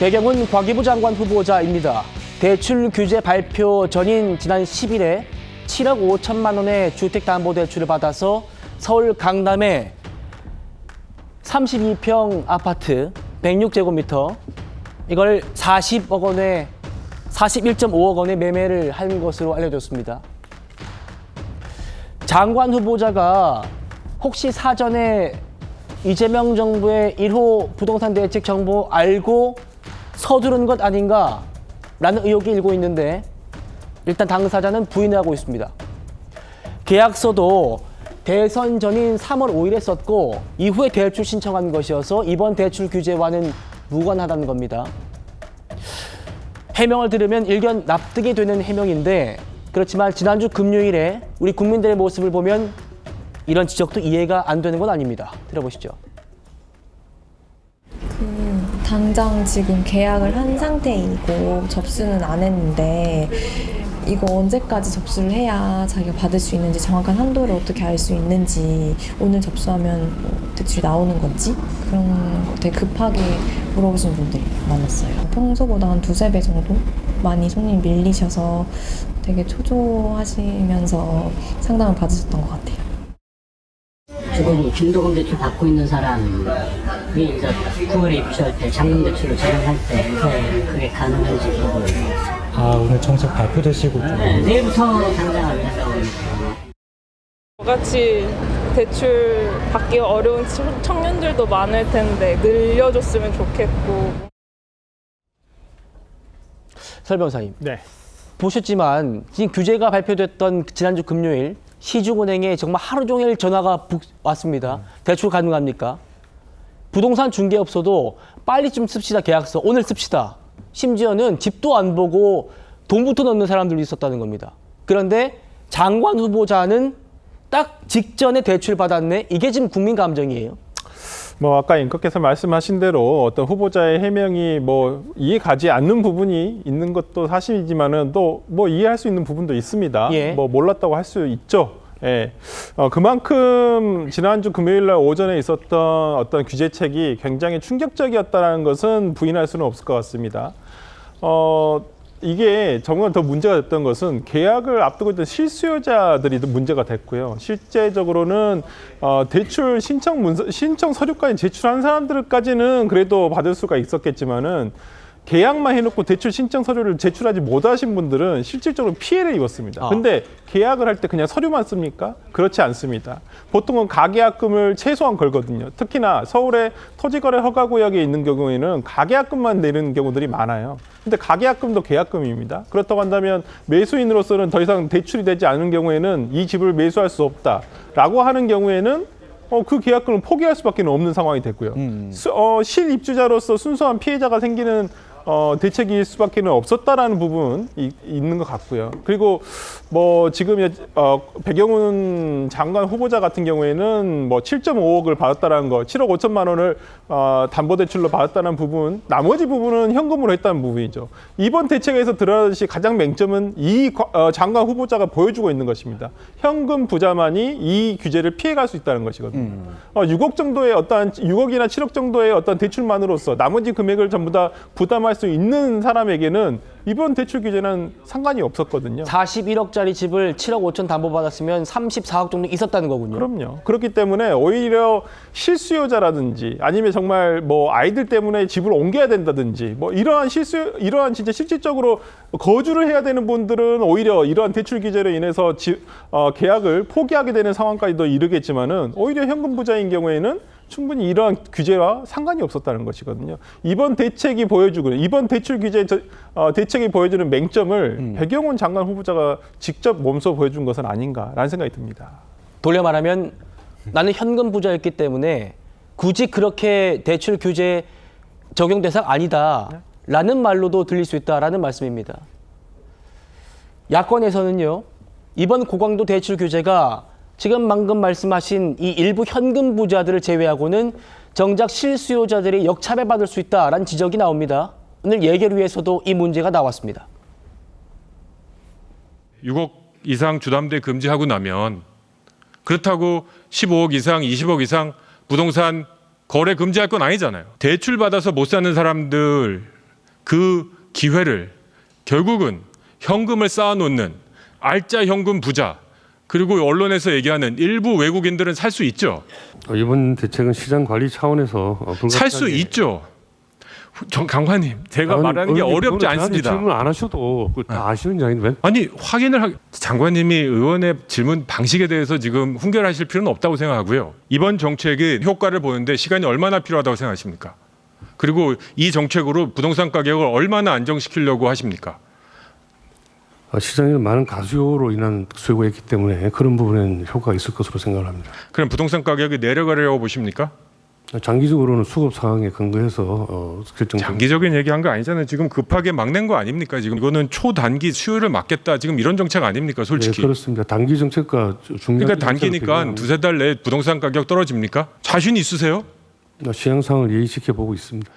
배경은 과기부 장관 후보자입니다. 대출 규제 발표 전인 지난 10일에 7억 5천만 원의 주택담보대출을 받아서 서울 강남의 32평 아파트 106제곱미터 이걸 41.5억 원에 매매를 한 것으로 알려졌습니다. 장관 후보자가 혹시 사전에 이재명 정부의 1호 부동산 대책 정보 알고 서두른 것 아닌가라는 의혹이 일고 있는데 일단 당사자는 부인하고 있습니다. 계약서도 대선 전인 3월 5일에 썼고 이후에 대출 신청한 것이어서 이번 대출 규제와는 무관하다는 겁니다. 해명을 들으면 일견 납득이 되는 해명인데 그렇지만 지난주 금요일에 우리 국민들의 모습을 보면 이런 지적도 이해가 안 되는 건 아닙니다. 들어보시죠. 당장 지금 계약을 한 상태이고 접수는 안 했는데 이거 언제까지 접수를 해야 자기가 받을 수 있는지 정확한 한도를 어떻게 알 수 있는지 오늘 접수하면 대출이 나오는 건지 그런 거 되게 급하게 물어보시는 분들이 많았어요. 평소보다 한 2~3배 정도 많이 손님이 밀리셔서 되게 초조하시면서 상담을 받으셨던 것 같아요. 지금 중도금 대출 받고 있는 사람이 이제 9월에 입주할 때 잔금 대출을 진행할 때 그게 가능한지 물어보려고. 아, 오늘 정책 발표되시고 네, 내일부터 당장을 한다고 합니다. 저같이 대출 받기 어려운 청년들도 많을 텐데 늘려줬으면 좋겠고. 설 변호사님. 네. 보셨지만 지금 규제가 발표됐던 지난주 금요일 시중은행에 정말 하루 종일 전화가 왔습니다. 대출 가능합니까? 부동산 중개업소도 빨리 좀 씁시다 계약서 오늘 씁시다. 심지어는 집도 안 보고 돈부터 넣는 사람들도 있었다는 겁니다. 그런데 장관 후보자는 딱 직전에 대출 받았네. 이게 지금 국민 감정이에요. 뭐 아까 앵커께서 말씀하신 대로 어떤 후보자의 해명이 뭐 이해 가지 않는 부분이 있는 것도 사실이지만은 또 뭐 이해할 수 있는 부분도 있습니다. 예. 뭐 몰랐다고 할 수 있죠. 예. 그만큼 지난주 금요일 날 오전에 있었던 어떤 규제책이 굉장히 충격적이었다는 것은 부인할 수는 없을 것 같습니다. 이게 정말 더 문제가 됐던 것은 계약을 앞두고 있던 실수요자들이 문제가 됐고요. 실제적으로는 대출 신청 서류까지 제출한 사람들까지는 그래도 받을 수가 있었겠지만은 계약만 해놓고 대출 신청 서류를 제출하지 못하신 분들은 실질적으로 피해를 입었습니다. 근데 계약을 할 때 그냥 서류만 씁니까? 그렇지 않습니다. 보통은 가계약금을 최소한 걸거든요. 특히나 서울의 토지거래 허가구역에 있는 경우에는 가계약금만 내는 경우들이 많아요. 근데 가계약금도 계약금입니다. 그렇다고 한다면 매수인으로서는 더 이상 대출이 되지 않은 경우에는 이 집을 매수할 수 없다라고 하는 경우에는 그 계약금을 포기할 수밖에 없는 상황이 됐고요. 실입주자로서 순수한 피해자가 생기는 대책일 수밖에 없었다라는 부분 있는 것 같고요. 그리고 뭐 지금 배경훈 장관 후보자 같은 경우에는 뭐 7.5억을 받았다라는 거, 7억 5천만 원을 담보대출로 받았다는 부분, 나머지 부분은 현금으로 했다는 부분이죠. 이번 대책에서 드러나듯이 가장 맹점은 이 장관 후보자가 보여주고 있는 것입니다. 현금 부자만이 이 규제를 피해갈 수 있다는 것이거든요. 6억 정도의 6억이나 7억 정도의 어떤 대출만으로서 나머지 금액을 전부 다 부담할 수 있는 사람에게는 이번 대출 규제는 상관이 없었거든요. 41억짜리 집을 7억 5천 담보받았으면 34억 정도 있었다는 거군요. 그럼요. 그렇기 때문에 오히려 실수요자라든지 아니면 정말 뭐 아이들 때문에 집을 옮겨야 된다든지 뭐 이러한 진짜 실질적으로 거주를 해야 되는 분들은 오히려 이러한 대출 규제로 인해서 계약을 포기하게 되는 상황까지도 이르겠지만은 오히려 현금 부자인 경우에는 충분히 이러한 규제와 상관이 없었다는 것이거든요. 이번 대책이 이번 대출 규제 대책이 보여주는 맹점을 배경훈 장관 후보자가 직접 몸소 보여준 것은 아닌가라는 생각이 듭니다. 돌려 말하면 나는 현금 부자였기 때문에 굳이 그렇게 대출 규제 적용 대상 아니다라는 말로도 들릴 수 있다라는 말씀입니다. 야권에서는요, 이번 고강도 대출 규제가 지금 방금 말씀하신 이 일부 현금 부자들을 제외하고는 정작 실수요자들이 역차별받을 수 있다라는 지적이 나옵니다. 오늘 예결위에서도 이 문제가 나왔습니다. 6억 이상 주담대 금지하고 나면 그렇다고 15억 이상, 20억 이상 부동산 거래 금지할 건 아니잖아요. 대출 받아서 못 사는 사람들 그 기회를 결국은 현금을 쌓아놓는 알짜 현금 부자, 그리고 언론에서 얘기하는 일부 외국인들은 살 수 있죠. 이번 대책은 시장 관리 차원에서 살 수 있죠. 정 강관님, 제가 말하는 게 어렵지 않습니다. 질문 안 하셔도 다 아시는 이야기인데. 아니 확인을 장관님이 의원의 질문 방식에 대해서 지금 훈결하실 필요는 없다고 생각하고요. 이번 정책의 효과를 보는데 시간이 얼마나 필요하다고 생각하십니까? 그리고 이 정책으로 부동산 가격을 얼마나 안정시키려고 하십니까? 시장에는 많은 가수요로 인한 수요가 있기 때문에 그런 부분에는 효과가 있을 것으로 생각을 합니다. 그럼 부동산 가격이 내려가려고 보십니까? 장기적으로는 수급 상황에 근거해서 결정. 장기적인 얘기한 거 아니잖아요. 지금 급하게 막 낸 거 아닙니까? 지금 이거는 초단기 수요를 막겠다. 지금 이런 정책 아닙니까? 솔직히. 네, 그렇습니다. 단기 정책과 중요한. 그러니까 단기니까 두세 달 내에 부동산 가격 떨어집니까? 자신 있으세요? 시장 상황을 예의시켜 보고 있습니다.